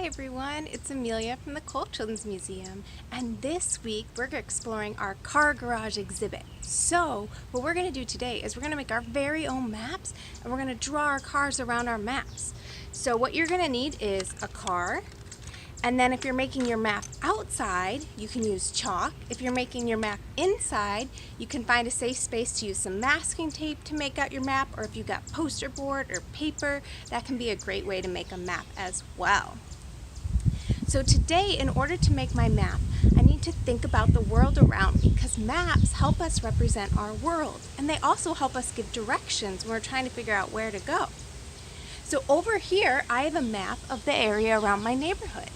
Hi everyone, it's Amelia from the Kohl Children's Museum, and this week we're exploring our car garage exhibit. So what we're going to do today is we're going to make our very own maps, and we're going to draw our cars around our maps. So what you're going to need is a car, and then if you're making your map outside, you can use chalk. If you're making your map inside, you can find a safe space to use some masking tape to make out your map, or if you've got poster board or paper, that can be a great way to make a map as well. So today, in order to make my map, I need to think about the world around me, because maps help us represent our world, and they also help us give directions when we're trying to figure out where to go. So over here, I have a map of the area around my neighborhood.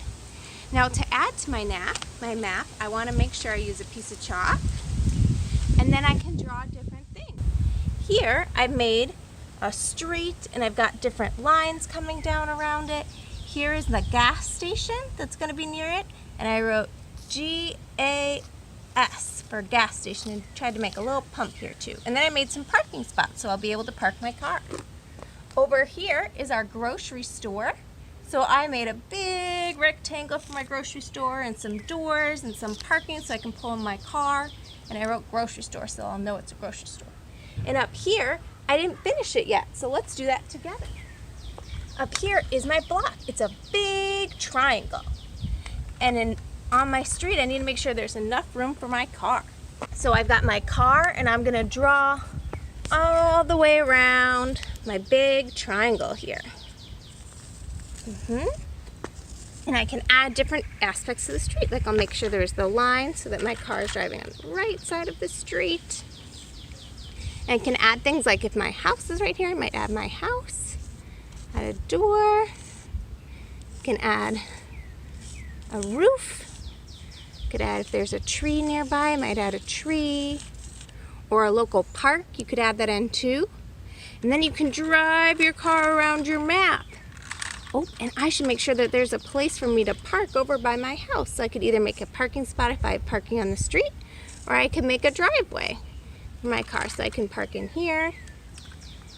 Now to add to my map, I want to make sure I use a piece of chalk, and then I can draw different things. Here I've made a street, and I've got different lines coming down around it. Here is the gas station that's going to be near it, and I wrote GAS for gas station and tried to make a little pump here too. And then I made some parking spots so I'll be able to park my car. Over here is our grocery store. So I made a big rectangle for my grocery store and some doors and some parking so I can pull in my car. And I wrote grocery store so I'll know it's a grocery store. And up here, I didn't finish it yet, so let's do that together. Up here is my block. It's a big triangle. And on my street, I need to make sure there's enough room for my car. So I've got my car, and I'm gonna draw all the way around my big triangle here. And I can add different aspects to the street. Like I'll make sure there's the line so that my car is driving on the right side of the street. And I can add things like if my house is right here, I might add my house. Add a door. Can add a roof. Could add if there's a tree nearby, I might add a tree. Or a local park, you could add that in too. And then you can drive your car around your map. Oh, and I should make sure that there's a place for me to park over by my house. So I could either make a parking spot if I have parking on the street, or I could make a driveway for my car so I can park in here.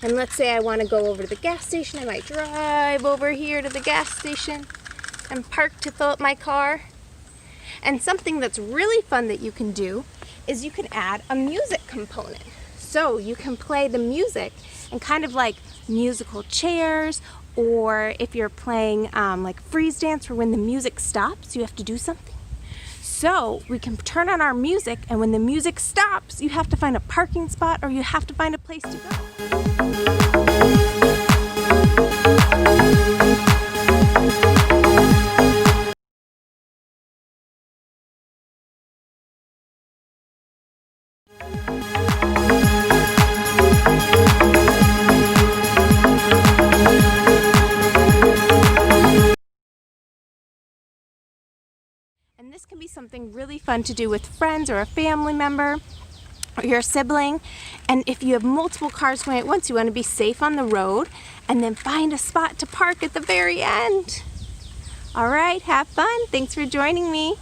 And let's say I want to go over to the gas station. I might drive over here to the gas station and park to fill up my car. And something that's really fun that you can do is you can add a music component. So you can play the music and kind of like musical chairs, or if you're playing like freeze dance, where when the music stops, you have to do something. So we can turn on our music, and when the music stops, you have to find a parking spot or you have to find a place to go. And this can be something really fun to do with friends or a family member or your sibling. And if you have multiple cars going at once, you want to be safe on the road and then find a spot to park at the very end. All right, have fun. Thanks for joining me.